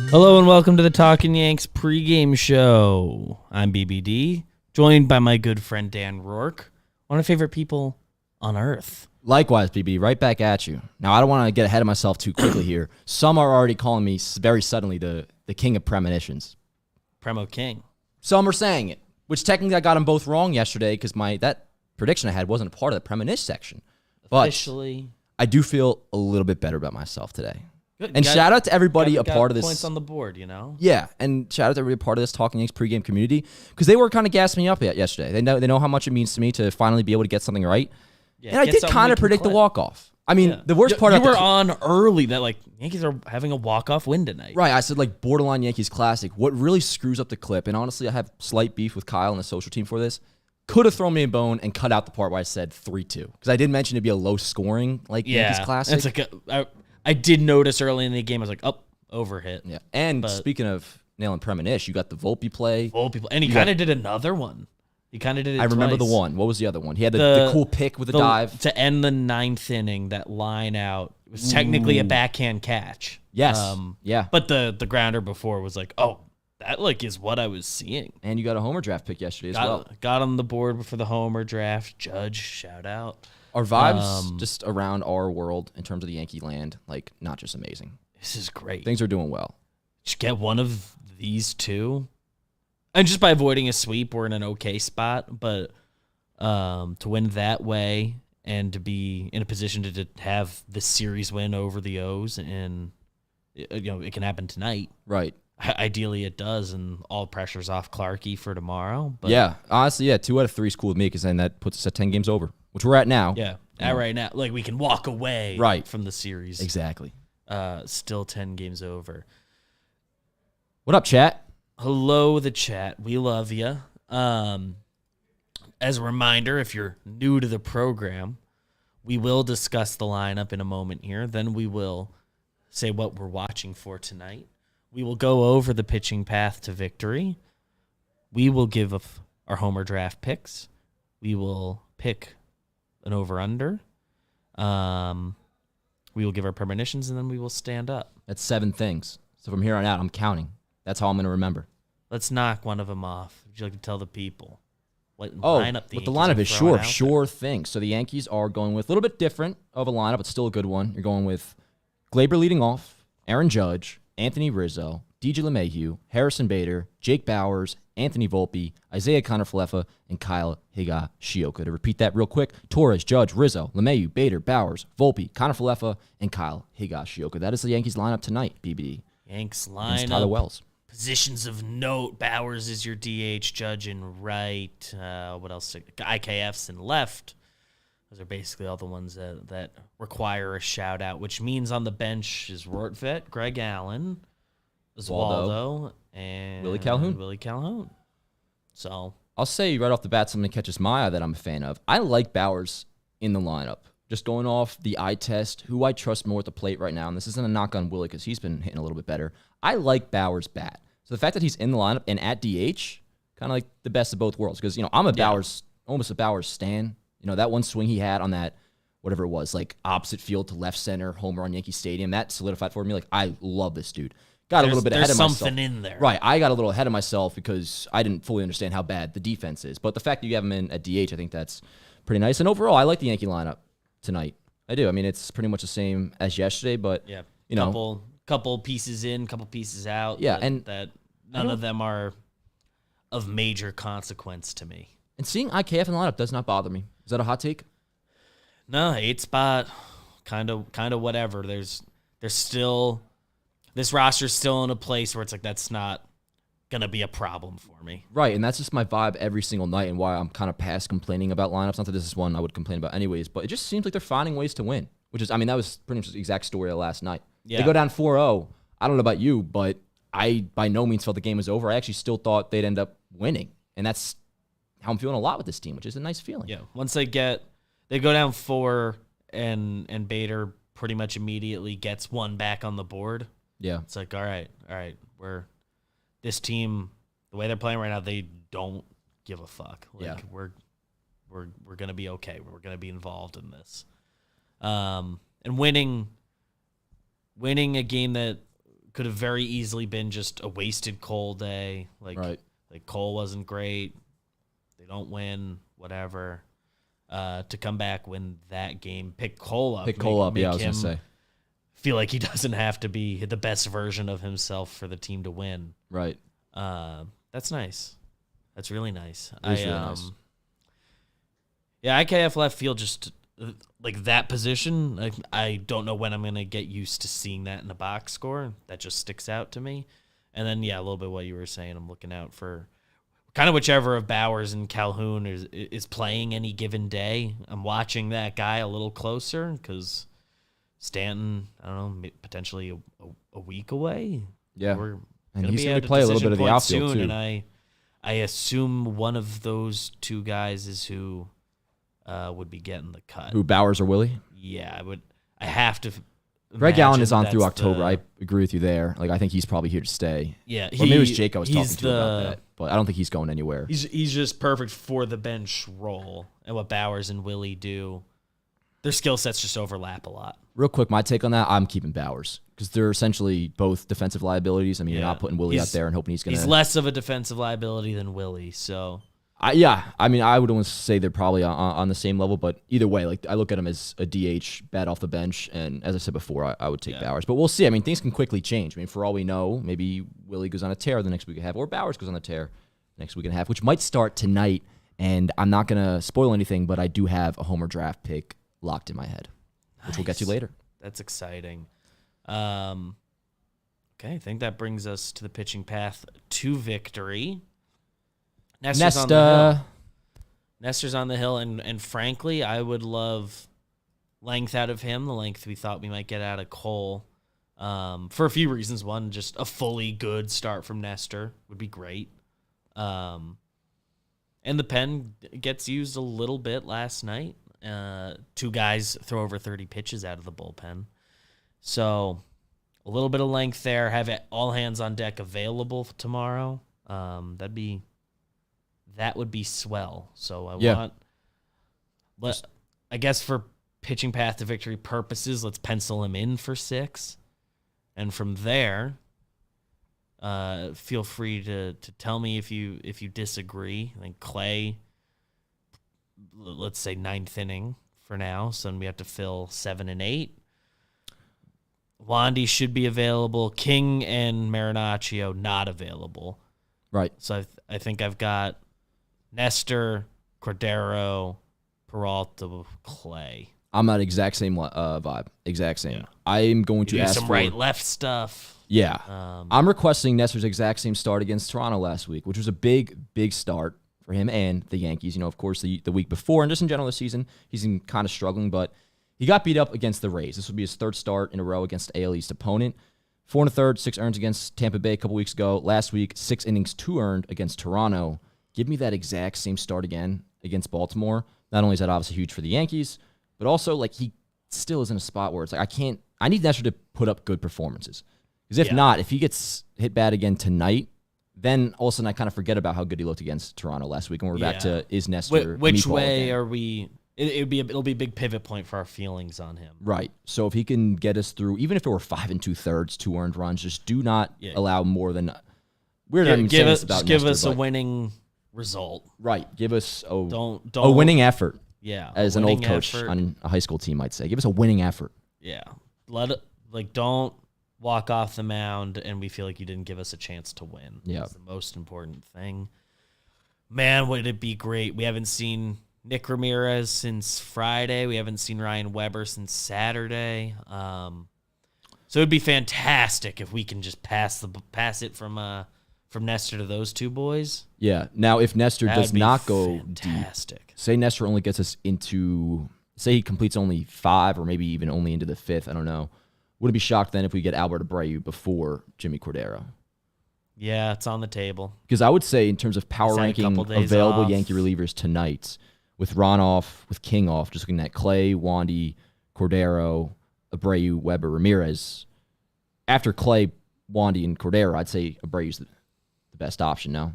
Hello and welcome to the Talkin Yanks pregame show. I'm BBD, joined by my good friend Dan Rourke, one of my favorite people on earth. Likewise, BB, right back at you. Now, I don't want to get ahead of myself too quickly here. Some are already calling me very suddenly the king of premonitions. Premo King. Some are saying it, which technically I got them both wrong yesterday because that prediction I had wasn't a part of the premonition section. But Officially. I do feel a little bit better about myself today. Good. And shout out to everybody a part of this. Points on the board, you know? Yeah, and shout out to everybody a part of this Talking Yanks pregame community because they were kind of gassing me up yesterday. They know how much it means to me to finally be able to get something right. Yeah, and I did kind of predict the walk-off. I mean, the worst part of you were on early that, Yankees are having a walk-off win tonight. Right, I said, borderline Yankees classic. What really screws up the clip, and honestly, I have slight beef with Kyle and the social team for this, could have thrown me a bone and cut out the part where I said 3-2. Because I did mention it'd be a low-scoring, Yankees classic. It's I did notice early in the game, I was like, overhit. Yeah, and speaking of nailing premonition, you got the Volpe play. And he kind of did another one. He kind of did it twice. Remember the one. What was the other one? He had the cool pick with the dive. To end the ninth inning, that line out. It was technically a backhand catch. Yes. Yeah. But the grounder before was like, that is what I was seeing. And you got a homer draft pick yesterday as well. Got on the board for the homer draft. Judge, shout out. Our vibes just around our world in terms of the Yankee land, not just amazing. This is great. Things are doing well. Just get one of these two. And just by avoiding a sweep, we're in an okay spot. But to win that way and to be in a position to have the series win over the O's, and it can happen tonight. Right. Ideally, it does, and all pressure's off Clarkey for tomorrow. But yeah, honestly, 2 out of 3 is cool with me because then that puts us at 10 games over, which we're at now. Yeah, right now. We can walk away from the series. Exactly. Still 10 games over. What up, chat? Hello, the chat. We love you. As a reminder, if you're new to the program, we will discuss the lineup in a moment here. Then we will say what we're watching for tonight. We will go over the pitching path to victory. We will give our homer draft picks. We will pick an over-under. We will give our premonitions, and then we will stand up. That's 7 things. So from here on out, I'm counting. That's how I'm going to remember. Let's knock one of them off. Would you like to tell the people? The lineup is sure thing. So the Yankees are going with a little bit different of a lineup, but still a good one. You're going with Glaber leading off, Aaron Judge, Anthony Rizzo, DJ LeMahieu, Harrison Bader, Jake Bauers, Anthony Volpe, Isaiah Kiner-Falefa, and Kyle Higashioka. To repeat that real quick, Torres, Judge, Rizzo, LeMahieu, Bader, Bauers, Volpe, Kiner-Falefa, and Kyle Higashioka. That is the Yankees lineup tonight, BBD. Yanks lineup. Tyler Wells. Positions of note: Bauers is your DH, Judge in right. What else? IKF's in left. Those are basically all the ones that require a shout out, which means on the bench is Rortvedt, Greg Allen, Oswaldo, and Willie Calhoun. So I'll say right off the bat something that catches my eye that I'm a fan of. I like Bauers in the lineup. Just going off the eye test, who I trust more at the plate right now, and this isn't a knock on Willie because he's been hitting a little bit better. I like Bauers' bat. So the fact that he's in the lineup and at DH, kind of like the best of both worlds. Because, I'm almost a Bauers stan. That one swing he had on that, whatever it was, opposite field to left center, homer on Yankee Stadium, that solidified for me. I love this dude. Got a little bit ahead of myself. There's something in there. Right. I got a little ahead of myself because I didn't fully understand how bad the defense is. But the fact that you have him in at DH, I think that's pretty nice. And overall, I like the Yankee lineup tonight. I do. I mean, it's pretty much the same as yesterday, but, couple pieces in, couple pieces out. Yeah, that none of them are of major consequence to me. And seeing IKF in the lineup does not bother me. Is that a hot take? No, 8 spot, kind of whatever. There's still, this roster's still in a place where it's that's not gonna be a problem for me. Right, and that's just my vibe every single night, and why I'm kind of past complaining about lineups. Not that this is one I would complain about anyways, but it just seems like they're finding ways to win. Which is, that was pretty much the exact story of last night. Yeah. They go down 4-0. I don't know about you, but I by no means felt the game was over. I actually still thought they'd end up winning, and that's how I'm feeling a lot with this team, which is a nice feeling. Yeah, once they go down 4, and Bader pretty much immediately gets one back on the board. Yeah, it's all right, this team, the way they're playing right now, they don't give a fuck. We're gonna be okay. We're gonna be involved in this, and winning a game that could have very easily been just a wasted Cole day. Like Cole wasn't great. They don't win, whatever. To come back, win that game, pick Cole up. Pick Cole up, yeah, I was going to say. Feel like he doesn't have to be the best version of himself for the team to win. Right. That's nice. That's really nice. Really nice. Yeah, IKF left field, just like that position. I don't know when I'm going to get used to seeing that in the box score. That just sticks out to me. And then, yeah, a little bit what you were saying. I'm looking out for kind of whichever of Bowers and Calhoun is playing any given day. I'm watching that guy a little closer because Stanton, I don't know, potentially a week away. Yeah. And he's going to play a little bit of the outfield soon, too. And I assume one of those two guys is who would be getting the cut. Who, Bowers or Willie? Yeah, I have to. Greg Allen is on through October. I agree with you there. Like, I think he's probably here to stay. Yeah, or maybe it was Jake I was talking to about that, but I don't think he's going anywhere. He's just perfect for the bench role, and what Bowers and Willie do. Their skill sets just overlap a lot. Real quick, my take on that: I'm keeping Bowers because they're essentially both defensive liabilities. I mean, you're not putting Willie out there and hoping he's going to. He's less of a defensive liability than Willie, so. I mean, I would almost say they're probably on the same level, but either way, like I look at him as a DH bat off the bench, and as I said before, I would take Bowers. But we'll see. I mean, things can quickly change. I mean, for all we know, maybe Willie goes on a tear the next week and a half, or Bowers goes on a tear next week and a half, which might start tonight. And I'm not going to spoil anything, but I do have a homer draft pick locked in my head, which we'll get to later. That's exciting. Okay, I think that brings us to the pitching path to victory. Nestor's on the hill. Nestor's on the hill, and frankly, I would love length out of him, the length we thought we might get out of Cole, for a few reasons. One, just a fully good start from Nestor would be great. And the pen gets used a little bit last night. Two guys throw over 30 pitches out of the bullpen. So a little bit of length there. Have all hands on deck available tomorrow. That would be swell. So I guess for pitching path to victory purposes, let's pencil him in for 6. And from there, feel free to tell me if you disagree. I think Clay, let's say 9th inning for now. So then we have to fill 7 and 8. Wandy should be available. King and Marinaccio not available. Right. So I think I've got Nestor, Cordero, Peralta, Clay. I'm at exact same vibe. Exact same. Yeah. I'm going to ask some right-left stuff. Yeah. I'm requesting Nestor's exact same start against Toronto last week, which was a big, big start for him and the Yankees. You know, of course, the week before and just in general this season, he's been kind of struggling, but he got beat up against the Rays. This would be his 3rd start in a row against AL East opponent. 4 1/3, 6 earned against Tampa Bay a couple weeks ago. Last week, 6 innings, 2 earned against Toronto. Give me that exact same start again against Baltimore. Not only is that obviously huge for the Yankees, but also like he still is in a spot where it's like I need Nestor to put up good performances. Because if not, if he gets hit bad again tonight, then all of a sudden I kind of forget about how good he looked against Toronto last week, and we're back to is Nestor. Which way are we? It'll be a big pivot point for our feelings on him. Right. So if he can get us through, even if it were 5 2/3, 2 earned runs, just do not allow more than. Give us a winning result. Right. Give us a winning effort. Yeah. As an old coach on a high school team might say. Give us a winning effort. Yeah. Don't walk off the mound and we feel like you didn't give us a chance to win. Yeah. That's the most important thing. Man, would it be great. We haven't seen Nick Ramirez since Friday. We haven't seen Ryan Weber since Saturday. So it'd be fantastic if we can just pass it from Nestor to those two boys. Yeah. Now, if Nestor does not go fantastic. Deep, say Nestor only gets us into, say he completes only 5 or maybe even only into the 5th. I don't know. Wouldn't be shocked then if we get Albert Abreu before Jimmy Cordero. Yeah, it's on the table. Because I would say in terms of power ranking available Yankee relievers tonight, with Ron off, with King off, just looking at Clay, Wandy, Cordero, Abreu, Weber, Ramirez. After Clay, Wandy, and Cordero, I'd say Abreu's the best option now.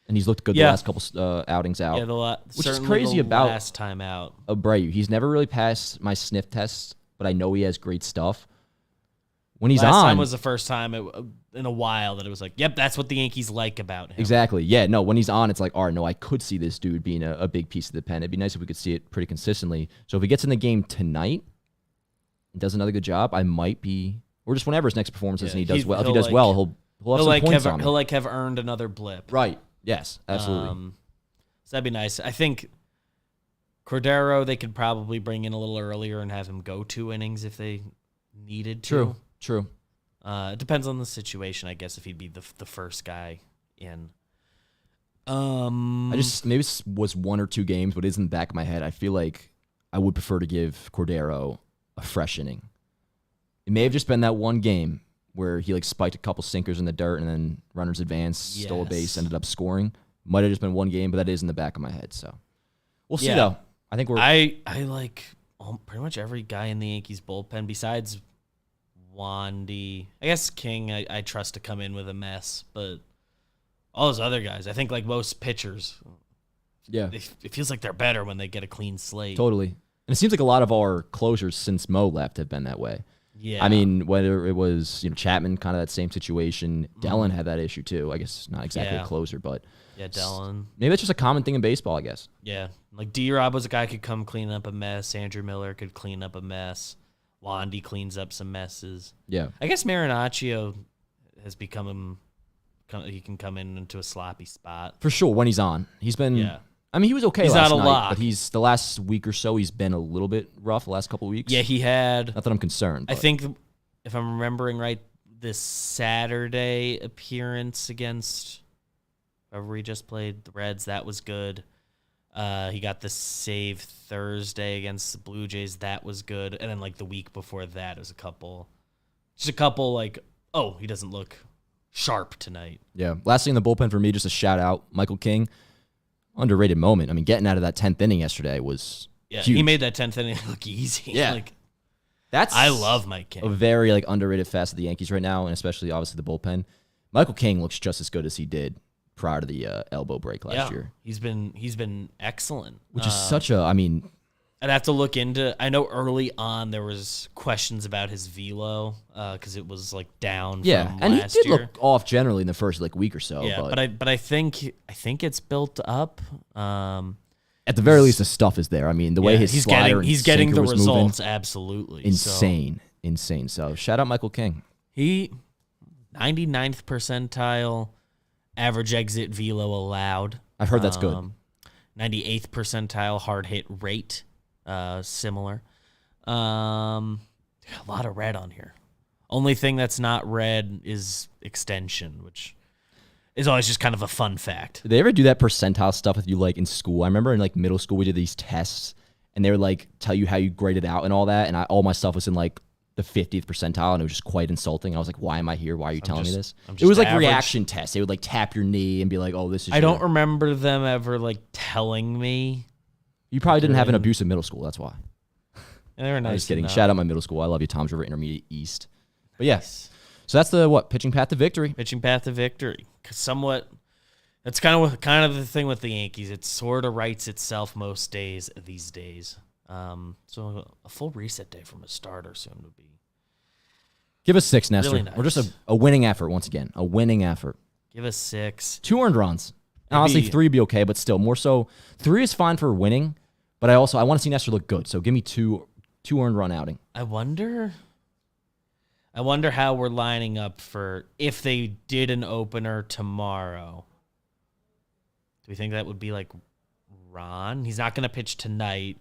And he's looked good the last couple outings out. Yeah, which is crazy about last time out. Abreu. He's never really passed my sniff test, but I know he has great stuff. when he's Last on, time was the first time in a while that it was like, yep, that's what the Yankees like about him. exactly. Yeah, no, when he's on, it's like, all right, no, I could see this dude being a big piece of the pen. It'd be nice if we could see it pretty consistently. So if he gets in the game tonight and does another good job, I might be, or just whenever his next performance is and he does well. If he does well, he'll have some points on me. He'll have earned another blip. Right. Yes, absolutely. So that'd be nice. I think Cordero, they could probably bring in a little earlier and have him go 2 innings if they needed to. True. It depends on the situation, I guess, if he'd be the first guy in. I just, maybe this was 1 or 2 games, but it is in the back of my head. I feel like I would prefer to give Cordero a fresh inning. It may have just been that one game where he like spiked a couple sinkers in the dirt and then runners advanced, stole a base, ended up scoring. Might have just been one game, but that is in the back of my head. So we'll see though. I think I like pretty much every guy in the Yankees bullpen besides Wandy. I guess King I trust to come in with a mess, but all those other guys, I think like most pitchers, it feels like they're better when they get a clean slate. Totally. And it seems like a lot of our closers since Mo left have been that way. Yeah. I mean, whether it was, Chapman, kind of that same situation. Dellin had that issue too. I guess not exactly a closer, but Dellin. Maybe that's just a common thing in baseball, I guess. Yeah. Like D-Rob was a guy who could come clean up a mess. Andrew Miller could clean up a mess. Wandy cleans up some messes. Yeah. I guess Marinaccio has become he can come in into a sloppy spot. For sure, when he's on. He's been I mean, he was okay last night, but the last week or so, he's been a little bit rough the last couple of weeks. Yeah, he had. Not that I'm concerned. I think, if I'm remembering right, this Saturday appearance against whoever he just played, the Reds, that was good. He got the save Thursday against the Blue Jays. That was good. And then, like, the week before that, it was just a couple, like, oh, he doesn't look sharp tonight. Yeah. Last thing in the bullpen for me, just a shout out, Michael King. Underrated moment. I mean, getting out of that 10th inning yesterday was huge. He made that 10th inning look easy. Yeah. I love Mike King. A very underrated facet of the Yankees right now, and especially obviously the bullpen. Michael King looks just as good as he did prior to the elbow break last year. He's been excellent. Which is such a, I'd have to look into. I know early on there was questions about his velo because it was like down. Yeah, from and last he did year. look off generally in the first week or so. Yeah, but I think it's built up. At the very least, the stuff is there. I mean, the way his slider he's getting the was results. Moving, absolutely insane. So shout out Michael King. He 99th percentile average exit velo allowed. I've heard that's good. 98th percentile hard hit rate. Similar. A lot of red on here. Only thing that's not red is extension, which is always just kind of a fun fact. Did they ever do that percentile stuff with you in school? I remember in middle school we did these tests and they would tell you how you graded out and all that, and all my stuff was in the 50th percentile, and it was just quite insulting. I was like, why am I here? Why are you telling me this? It was average. Reaction tests. They would tap your knee and be like, oh, this is I don't remember them ever telling me. You probably didn't have an abusive middle school. That's why. And they were nice. I'm just kidding. Enough. Shout out my middle school. I love you, Tom's River Intermediate East. But yes. So that's the pitching path to victory. Pitching path to victory. Somewhat. That's kind of the thing with the Yankees. It sort of writes itself most days these days. So a full reset day from a starter soon would be. Give us 6, Nestor. Really nice. We're just a winning effort once again. A winning effort. Give us 6. 2 earned runs. Honestly, 3 would be okay, but still more so. 3 is fine for winning, but I want to see Nestor look good. So give me 2 earned run outing. I wonder how we're lining up for if they did an opener tomorrow. Do we think that would be Ron? He's not going to pitch tonight,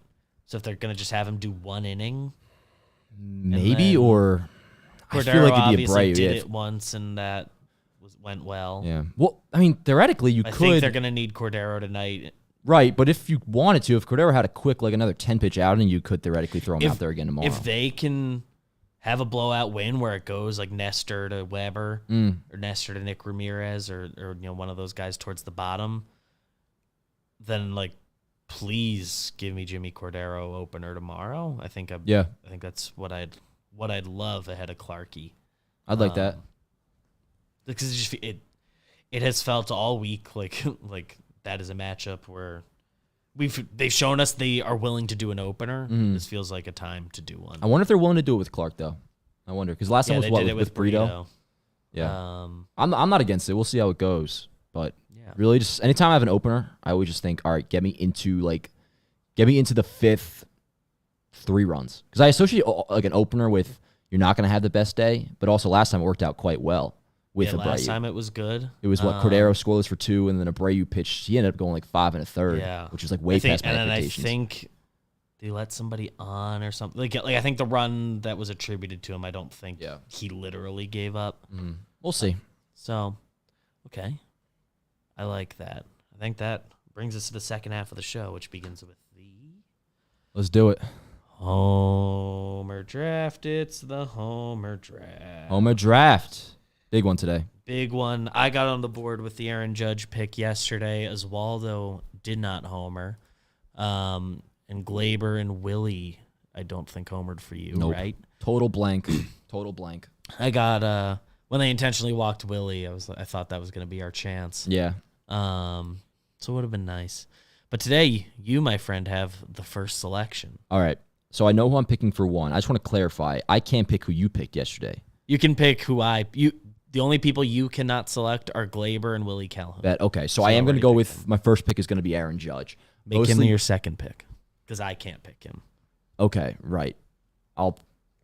so if they're going to just have him do 1 inning, maybe, or Cordero I feel like it'd be a brave. Did it once and that went well. Yeah. Well, I mean, theoretically, I think they're going to need Cordero tonight. Right, but if you wanted to, if Cordero had a quick, another 10-pitch outing, you could theoretically throw him out there again tomorrow. If they can have a blowout win where it goes Nestor to Weber or Nestor to Nick Ramirez or one of those guys towards the bottom, then please give me Jimmy Cordero opener tomorrow. I think that's what I'd love ahead of Clarkie. I'd like that. Because it has felt all week like that is a matchup where they've shown us they are willing to do an opener. This feels like a time to do one. I wonder if they're willing to do it with Clark though. I wonder because last time was they what did it with Burrito. Yeah, I'm not against it. We'll see how it goes. But really, just anytime I have an opener, I always just think, all right, get me into the fifth 3 runs because I associate like an opener with you're not going to have the best day, but also last time it worked out quite well with Abreu. Last time it was good. It was Cordero scoreless for 2, and then Abreu pitched. He ended up going like 5 1/3, which is like way past my expectations. And then I think they let somebody on or something. Like I think the run that was attributed to him, I don't think he literally gave up. Mm-hmm. We'll see. So, okay. I like that. I think that brings us to the second half of the show, which begins with Let's do it. Homer Draft. It's the Homer Draft. Homer Draft. Big one today. Big one. I got on the board with the Aaron Judge pick yesterday. Oswaldo did not homer. And Glaber and Willie, I don't think homered for you, nope. Right? Total blank. Total blank. I got when they intentionally walked Willie, I thought that was going to be our chance. Yeah. So it would have been nice. But today, you, my friend, have the first selection. All right. So I know who I'm picking for 1. I just want to clarify. I can't pick who you picked yesterday. You can pick the only people you cannot select are Glaber and Willie Calhoun. Okay. So I am going to go with my first pick is going to be Aaron Judge. Make him your second pick because I can't pick him. Okay. Right. I'll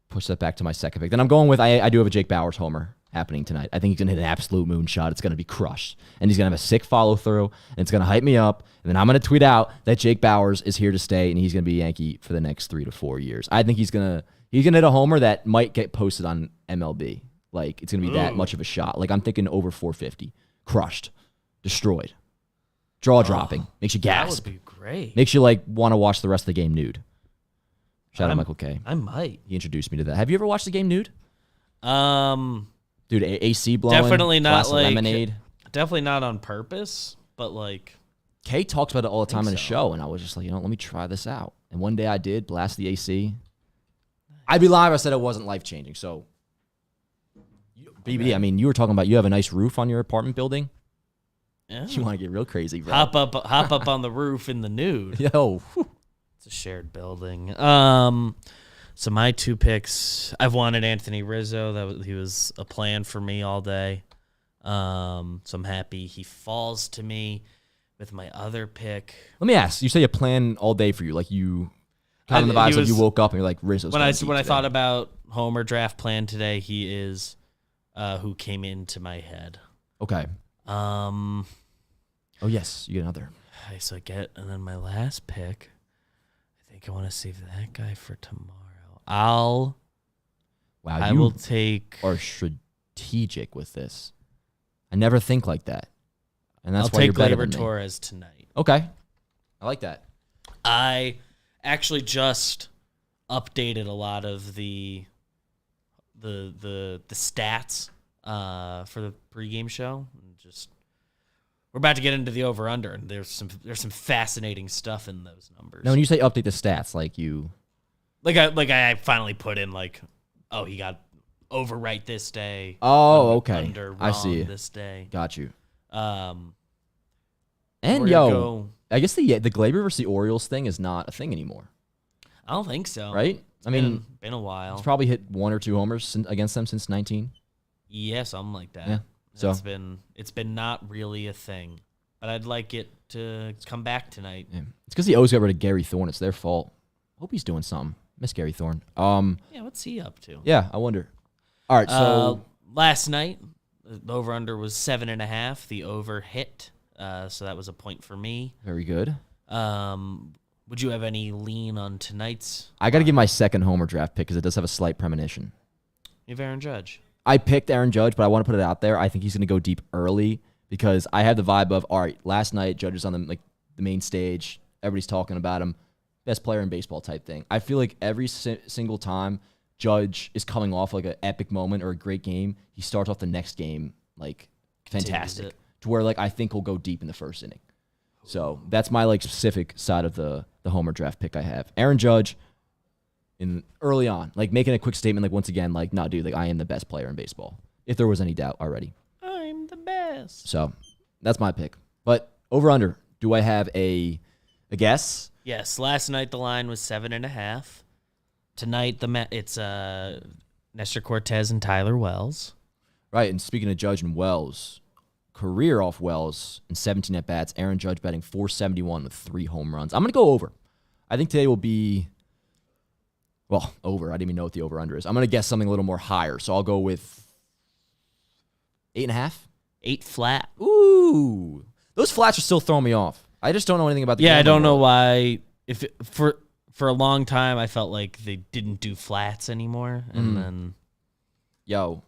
push that back to my second pick. Then I'm going with I do have a Jake Bauers homer happening tonight. I think he's going to hit an absolute moonshot. It's going to be crushed. And he's going to have a sick follow-through, and it's going to hype me up. And then I'm going to tweet out that Jake Bauers is here to stay, and he's going to be a Yankee for the next 3 to 4 years. I think he's going to hit a homer that might get posted on MLB. Like, it's going to be that much of a shot. Like, I'm thinking over 450. Crushed. Destroyed. Jaw dropping. Makes you gasp. That would be great. Makes you, like, want to watch the rest of the game nude. Shout out Michael K. I might. He introduced me to that. Have you ever watched the game nude? Dude, AC blowing. Definitely not glass like of lemonade. Definitely not on purpose, but like Kay talks about it all the time in the show, and I was just like, let me try this out. And one day I did blast the AC. I'd be lying if I said it wasn't life changing. So, BBD, I mean, you were talking about you have a nice roof on your apartment building. Yeah. You want to get real crazy, bro? Hop up on the roof in the nude. Yo, it's a shared building. So my 2 picks, I've wanted Anthony Rizzo. He was a plan for me all day. So I'm happy he falls to me with my other pick. Let me ask. You say a plan all day for you, like you kind of the vibes like you woke up and you're like Rizzo's. When I thought about Homer draft plan today, he is who came into my head. Okay. Oh yes, you get another. So and then my last pick. I think I want to save that guy for tomorrow. I will take. Are strategic with this. I never think like that, and that's why I'll you're take better Gleyber than me. Torres tonight. Okay, I like that. I actually just updated a lot of the stats for the pregame show. We're about to get into the over under, and there's some fascinating stuff in those numbers. Now, when you say update the stats, like you. I finally put in he got over right this day. Oh, okay. Under wrong I see this day. Got you. And I guess the Gleyber versus the Orioles thing is not a thing anymore. I don't think so. Right? I mean, been a while. He's probably hit 1 or 2 homers against them since 19. Yeah, something like that. Yeah. So it's been not really a thing, but I'd like it to come back tonight. Yeah. It's because the O's got rid of Gary Thorne. It's their fault. Hope he's doing something. Miss Gary Thorne. Yeah, what's he up to? Yeah, I wonder. All right, so last night the over under was 7.5. The over hit, so that was a point for me. Very good. Would you have any lean on tonight's? I got to give my second homer draft pick because it does have a slight premonition. You have Aaron Judge. I picked Aaron Judge, but I want to put it out there. I think he's going to go deep early because I have the vibe of, all right, last night Judge was on the main stage. Everybody's talking about him. Best player in baseball type thing. I feel like every single time Judge is coming off like an epic moment or a great game, he starts off the next game like fantastic to where I think he'll go deep in the first inning. So that's my specific side of the homer draft pick I have. Aaron Judge in early on, making a quick statement once again, nah, dude, I am the best player in baseball. If there was any doubt already. I'm the best. So that's my pick. But over under, do I have a guess? Yes. Last night the line was 7.5. Tonight it's Nestor Cortez and Tyler Wells. Right, and speaking of Judge and Wells, career off Wells in 17 at-bats. Aaron Judge batting .471 with 3 home runs. I'm going to go over. I think today will be, well, over. I didn't even know what the over-under is. I'm going to guess something a little more higher, so I'll go with 8.5. 8 flat. Ooh. Those flats are still throwing me off. I just don't know anything about the game. Yeah, I don't know anymore. why. For a long time, I felt like they didn't do flats anymore, and then Yo,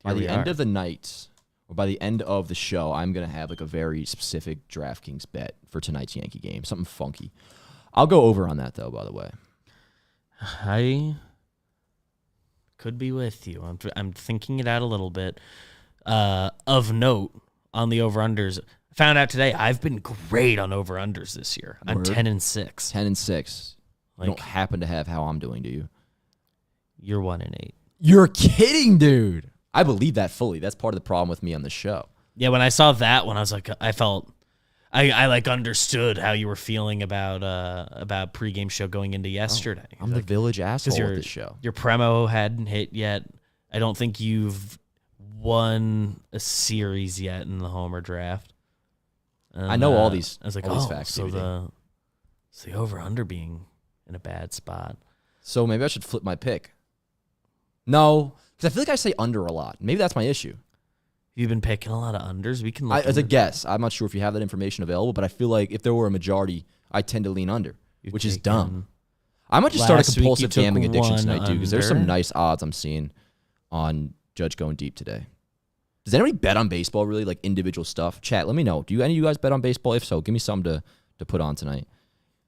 by Here the we end are. of the night, or by the end of the show, I'm going to have like a very specific DraftKings bet for tonight's Yankee game. Something funky. I'll go over on that, though, by the way. I could be with you. I'm thinking it out a little bit. Of note on the over-unders, I found out today I've been great on over-unders this year. I'm Word. 10-6. 10-6. You don't happen to have how I'm doing, do you? You're 1-8. You're kidding, dude. I believe that fully. That's part of the problem with me on the show. Yeah, when I saw that one, I was like, I like understood how you were feeling about pregame show going into yesterday. I'm the village asshole your with this show. Your Premo hadn't hit yet. I don't think you've won a series yet in the Homer draft. And, I know all these. I was like, all these oh, facts. so DVD. the over/under being in a bad spot. So maybe I should flip my pick. No, because I feel like I say under a lot. Maybe that's my issue. You've been picking a lot of unders. We can look As a into guess, I'm not sure if you have that information available, but I feel like if there were a majority, I tend to lean under, You've which is taken- dumb. I might just start a Last week you compulsive took gambling addiction one tonight, dude, because there's some under. nice odds I'm seeing on Judge going deep today. Does anybody bet on baseball, really, like individual stuff? Chat, let me know. Do any of you guys bet on baseball? If so, give me something to put on tonight.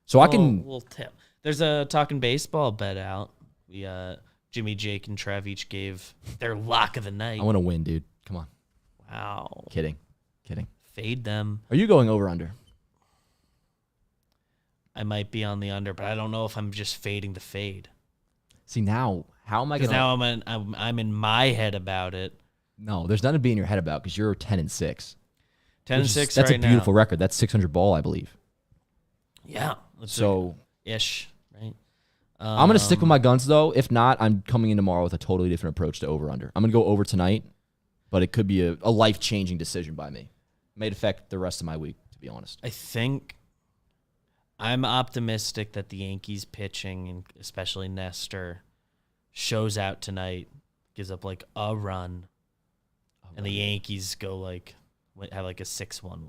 So I can... We'll tip. There's a Talkin Baseball bet out. We Jimmy, Jake, and Trev each gave their lock of the night. I want to win, dude. Come on. Wow. Kidding. Fade them. Are you going over under? I might be on the under, but I don't know if I'm just fading the fade. See, now, how am I going Because to... now I'm in my head about it. No, there's nothing to be in your head about because you're 10-6. 10-6 That's right a beautiful now. record. That's 600 ball, I believe. Yeah. So Ish, right? I'm going to stick with my guns, though. If not, I'm coming in tomorrow with a totally different approach to over-under. I'm going to go over tonight, but it could be a life-changing decision by me. It may affect the rest of my week, to be honest. I think I'm optimistic that the Yankees pitching, and especially Nestor, shows out tonight, gives up like a run, and the Yankees go have like a 6-1 win.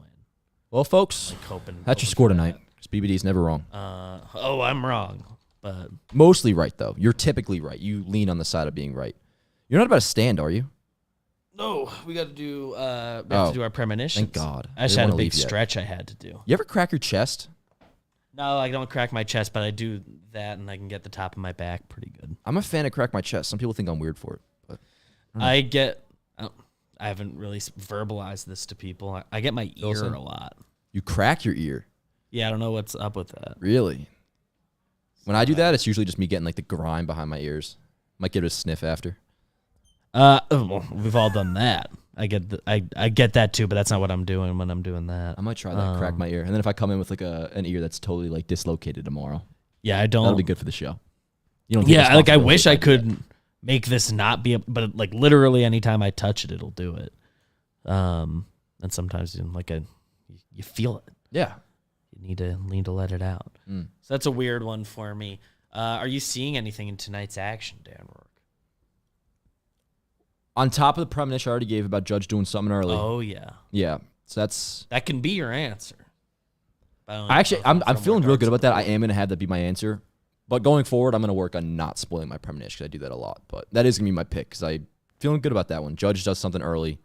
Well, folks, Like hoping that's your hoping score for tonight. BBD's never wrong. I'm wrong, but Mostly right, though. You're typically right. You lean on the side of being right. You're not about to stand, are you? no, we got to do. We have to do our premonitions. Thank God. I just didn't had a wanna big leave yet. stretch I had to do. You ever crack your chest? No, I don't crack my chest, but I do that, and I can get the top of my back pretty good. I'm a fan of crack my chest. Some people think I'm weird for it. But I haven't really verbalized this to people. I get my ear Wilson? a lot. you crack your ear. Yeah, I don't know what's up with that. Really? When I do that, it's usually just me getting like the grime behind my ears. Might give it a sniff after. Well, we've all done that. I get that too, but that's not what I'm doing when I'm doing that. I might try that. Crack my ear, and then if I come in with like an ear that's totally like dislocated tomorrow, Yeah, I don't. that'll be good for the show. You don't. Take Yeah, like I responsibility wish if I do that. could make this not be, but like literally anytime I touch it, it'll do it. And sometimes you feel it. Yeah. You need to let it out. Mm. So that's a weird one for me. Are you seeing anything in tonight's action, Dan Rourke? On top of the premonition I already gave about Judge doing something early. Oh yeah, Yeah. So that's. that can be your answer. But I don't I actually, know if I'm throw feeling more real good darts about that. at the I am gonna have that be my answer, but going forward, I'm gonna work on not spoiling my premonition because I do that a lot. But that is gonna be my pick because I'm feeling good about that one. Judge does something early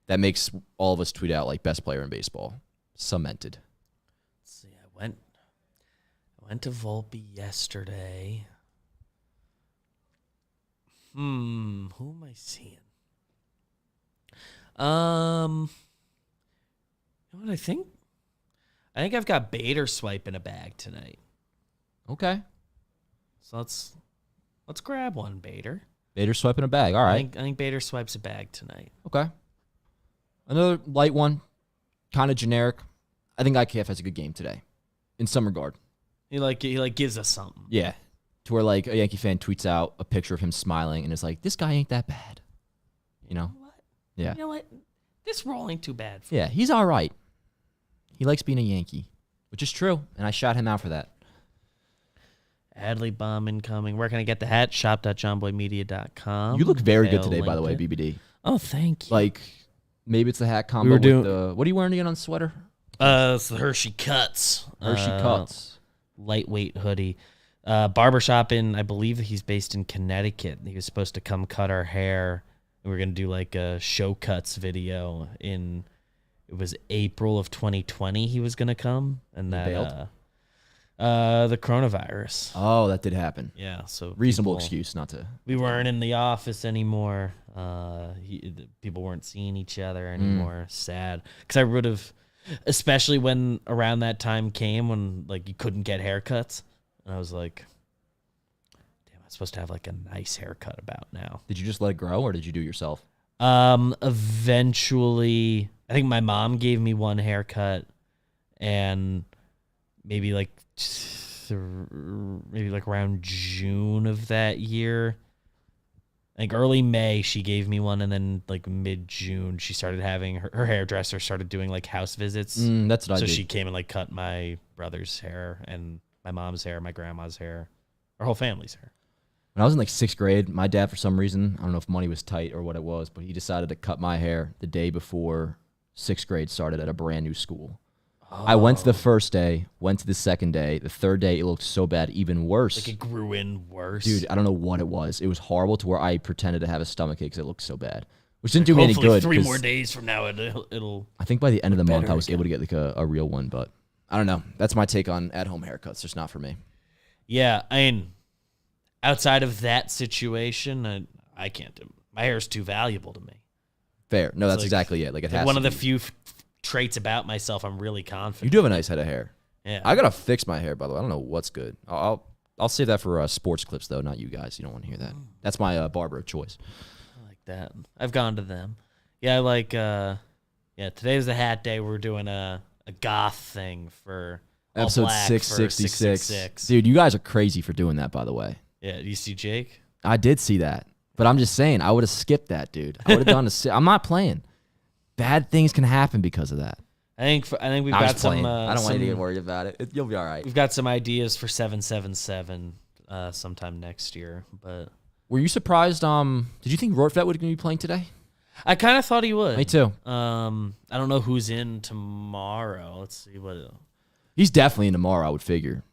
that makes all of us tweet out like best player in baseball. Cemented. Let's see, I went to Volpe yesterday. Who am I seeing? You know what I think? I think I've got Bader swipe in a bag tonight. Okay. So let's grab one, Bader. Bader swiping a bag. All right. I think Bader swipes a bag tonight. Okay. Another light one, kind of generic. I think IKF has a good game today, in some regard. He gives us something. Yeah. to where like a Yankee fan tweets out a picture of him smiling and is like, this guy ain't that bad. You know? What? Yeah. You know what? This role ain't too bad. Yeah, he's all right. He likes being a Yankee, which is true, and I shout him out for that. Adley bomb incoming. Where can I get the hat? Shop.johnboymedia.com. You look very good They'll today, by the way, link it. BBD. Oh, thank you. Like, maybe it's the hat combo with the... What are you wearing again on sweater? It's the Hershey Cuts. Hershey Cuts. Lightweight hoodie. Barbershop in, I believe he's based in Connecticut. He was supposed to come cut our hair. And we are going to do like a show cuts video in... It was April of 2020 he was going to come. And that... bailed? The coronavirus. Oh, that did happen. Yeah, so Reasonable excuse not to. We weren't in the office anymore. People weren't seeing each other anymore. Sad, because I would have, especially when around that time came when like you couldn't get haircuts, and I was like, "Damn, I'm supposed to have like a nice haircut about now." Did you just let it grow, or did you do it yourself? Eventually, I think my mom gave me one haircut, and maybe like around June of that year, like early May, she gave me one, and then like mid-June, she started having her hairdresser started doing like house visits. That's what I did. So she came and like cut my brother's hair and my mom's hair, my grandma's hair, our whole family's hair. When I was in like 6th grade, my dad, for some reason, I don't know if money was tight or what it was, but he decided to cut my hair the day before 6th grade started at a brand new school. I went to the first day, went to the second day. The third day, it looked so bad, even worse. Like it grew in worse. Dude, I don't know what it was. It was horrible to where I pretended to have a stomachache because it looked so bad. Which didn't do me any good. 3 more days from now, it'll I think by the end of the month, I was again. able to get like a real one, but I don't know. That's my take on at-home haircuts. Just not for me. Yeah, I mean, outside of that situation, I can't do. My hair is too valuable to me. Fair. No, that's like- exactly it. Like it has One to of the be. few traits about myself I'm really You confident. do have a nice head of hair. Yeah. I gotta fix my hair, by the way. I don't know what's good. I'll save that for sports clips though, not you guys. You don't want to hear that. That's my barber of choice. I like that. I've gone to them. Yeah, I like today was the hat day. We're doing a goth thing for all Episode black for 666. 666. Dude, you guys are crazy for doing that, by the way. Yeah, do you see Jake? I did see that, but I'm just saying I would have skipped that, dude. I would have done I'm not playing. Bad things can happen because of that. I think we've I was got some. playing. I don't want you to some- get worried about it. You'll be all right. We've got some ideas for 777 sometime next year, but Were you surprised? Did you think Rortvedt would be playing today? I kind of thought he would. Me too. I don't know who's in tomorrow. Let's see what. He's definitely in tomorrow, I would figure.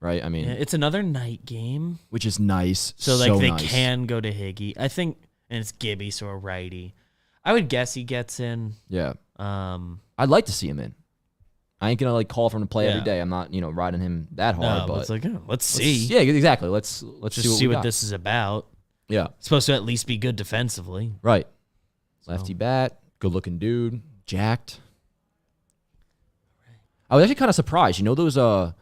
Right? I mean, Yeah, it's another night game, which is nice. so like they nice. can go to Higgy. I think, and it's Gibby, so a righty. I would guess he gets in. Yeah. Um, I'd like to see him in. I ain't gonna like call for him to play every Yeah. day. I'm not, riding him that hard. no, but it's like let's let's- see. Yeah, exactly. Let's Just see what, we got. this is about. Yeah. It's supposed to at least be good defensively. Right. So- Lefty bat, good looking dude, jacked. I was actually kind of surprised. You know those I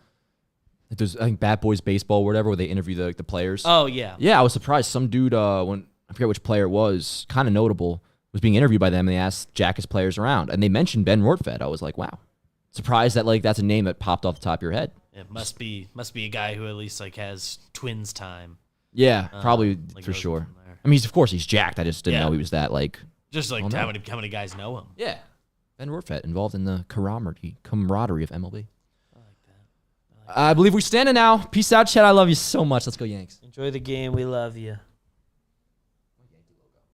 think Bat Boys Baseball or whatever, where they interview the players. Oh yeah. Yeah, I was surprised. Some dude, when I forget which player it was, kind of notable, was being interviewed by them, and they asked Jack his players around, and they mentioned Ben Rortvedt. I was like, wow, surprised that like that's a name that popped off the top of your head. It must be a guy who at least like has Twins time. Yeah, probably like for goes sure. from there. I mean, of course he's jacked. I just didn't Yeah. know he was that like. Just like Oh, no. how many guys know him? Yeah, Ben Rortvedt involved in the camaraderie of MLB. I like that. I believe we're standing now. Peace out, Chad. I love you so much. Let's go, Yanks. Enjoy the game. We love you.